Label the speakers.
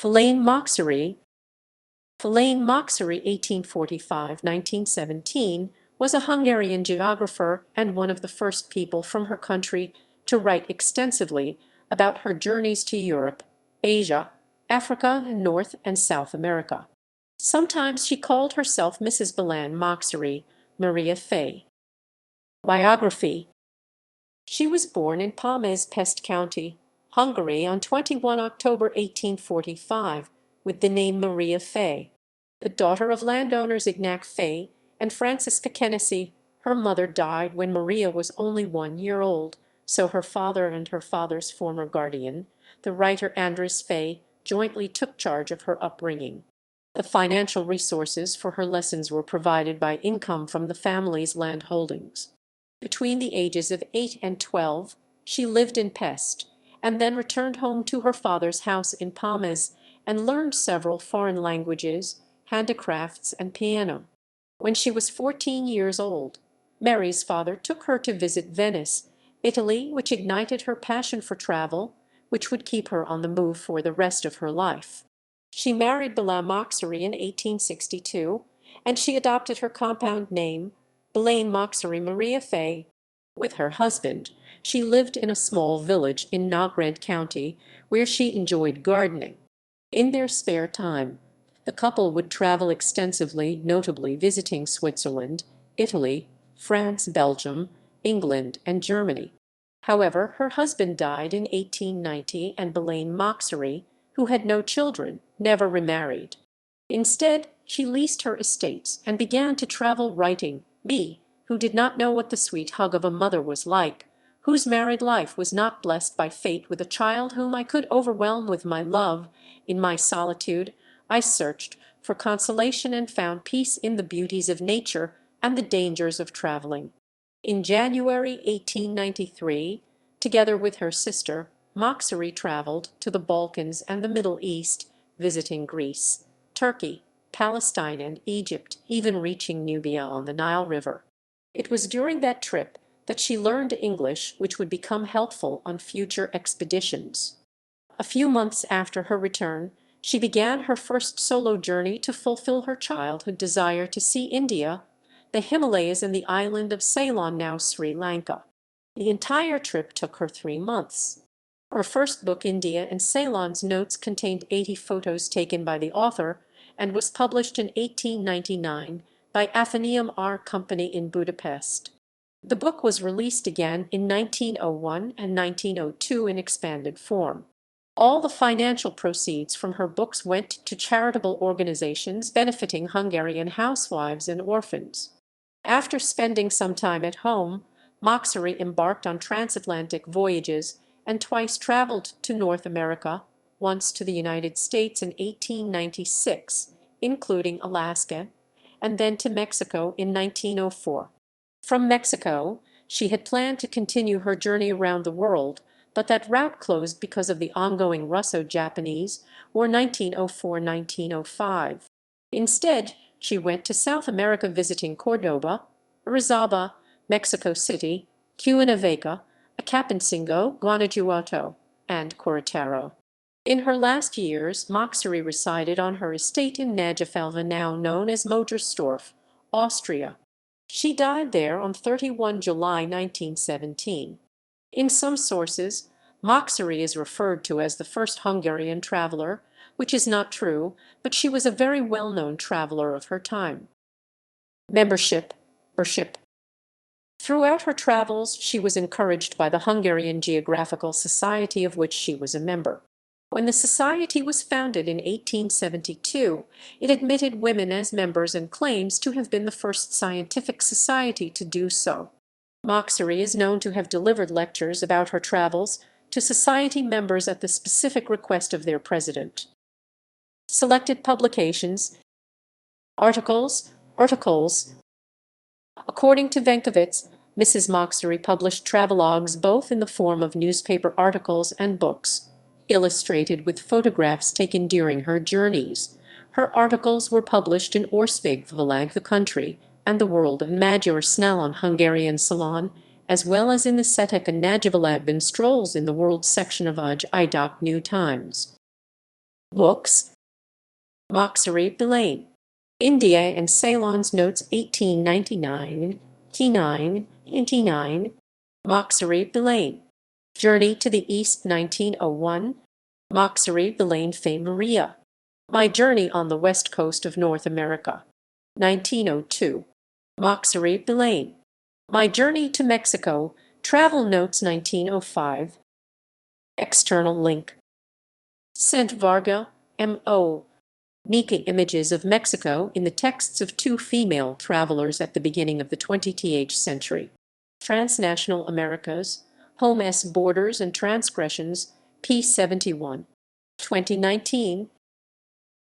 Speaker 1: Bélán Mocsáry. Bélán Mocsáry (1845–1917) was a Hungarian geographer and one of the first people from her country to write extensively about her journeys to Europe, Asia, Africa, and North and South America. Sometimes she called herself Mrs. Bélán Mocsáry, Mária Fáy. Biography. She was born in Pest County, Hungary on 21 October 1845, with the name Mária Fáy. The daughter of landowners Ignac Fáy and Francisca Kenesi, her mother died when Maria was only 1 year old, so her father and her father's former guardian, the writer András Fáy, jointly took charge of her upbringing. The financial resources for her lessons were provided by income from the family's land holdings. Between the ages of 8 and 12, she lived in Pest, and then returned home to her father's house in Palmes and learned several foreign languages, handicrafts, and piano. When she was 14 years old, Mary's father took her to visit Venice, Italy, which ignited her passion for travel, which would keep her on the move for the rest of her life. She married Bélán Mocsáry in 1862, and she adopted her compound name, Bélán Mocsáry Mária Fáy. With her husband, she lived in a small village in Nógrád County, where she enjoyed gardening. In their spare time, the couple would travel extensively, notably visiting Switzerland, Italy, France, Belgium, England, and Germany. However, her husband died in 1890, and Bélán Mocsáry, who had no children, never remarried. Instead, she leased her estates and began to travel writing, me, who did not know what the sweet hug of a mother was like, whose married life was not blessed by fate with a child whom I could overwhelm with my love. In my solitude, I searched for consolation and found peace in the beauties of nature and the dangers of traveling. In January 1893, together with her sister, Mocsáry traveled to the Balkans and the Middle East, visiting Greece, Turkey, Palestine, and Egypt, even reaching Nubia on the Nile River. It was during that trip that she learned English, which would become helpful on future expeditions. A few months after her return, she began her first solo journey to fulfill her childhood desire to see India, the Himalayas, and the island of Ceylon, now Sri Lanka. The entire trip took her 3 months. Her first book, India and Ceylon's Notes, contained 80 photos taken by the author and was published in 1899 by Athenaeum R. Company in Budapest. The book was released again in 1901 and 1902 in expanded form. All the financial proceeds from her books went to charitable organizations benefiting Hungarian housewives and orphans. After spending some time at home, Mocsáry embarked on transatlantic voyages and twice traveled to North America, once to the United States in 1896, including Alaska, and then to Mexico in 1904. From Mexico, she had planned to continue her journey around the world, but that route closed because of the ongoing Russo-Japanese War 1904–1905. Instead, she went to South America visiting Cordoba, Orizaba, Mexico City, Cuernavaca, Acapulco, Guanajuato, and Querétaro. In her last years, Mocsáry resided on her estate in Nagyfelva, now known as Modersdorf, Austria. She died there on 31 July 1917. In some sources, Mocsáry is referred to as the first Hungarian traveler, which is not true, but she was a very well-known traveler of her time. Membership. Throughout her travels, she was encouraged by the Hungarian Geographical Society, of which she was a member. When the society was founded in 1872, it admitted women as members and claims to have been the first scientific society to do so. Mocsáry is known to have delivered lectures about her travels to society members at the specific request of their president. Selected publications. Articles. According to Venkovitz, Mrs. Mocsáry published travelogues both in the form of newspaper articles and books, illustrated with photographs taken during her journeys. Her articles were published in Országvilág, the country, and the World, and Magyar Snellon, Hungarian Salon, as well as in the Hetek and Nagyvilágban strolls in the World section of Ig. New Times. Books. Mocsáry, Bélán. India and Ceylon's Notes 1899, T9, Mocsáry, Bélán. Journey to the East 1901. Mocsáry, Bélán Fay Maria. My Journey on the West Coast of North America. 1902. Mocsáry, Bélán. My Journey to Mexico. Travel Notes 1905. External link. Sent Varga, M.O. Making images of Mexico in the texts of two female travelers at the beginning of the 20th century. Transnational Americas, Home S. Borders and Transgressions, p. 71. 2019,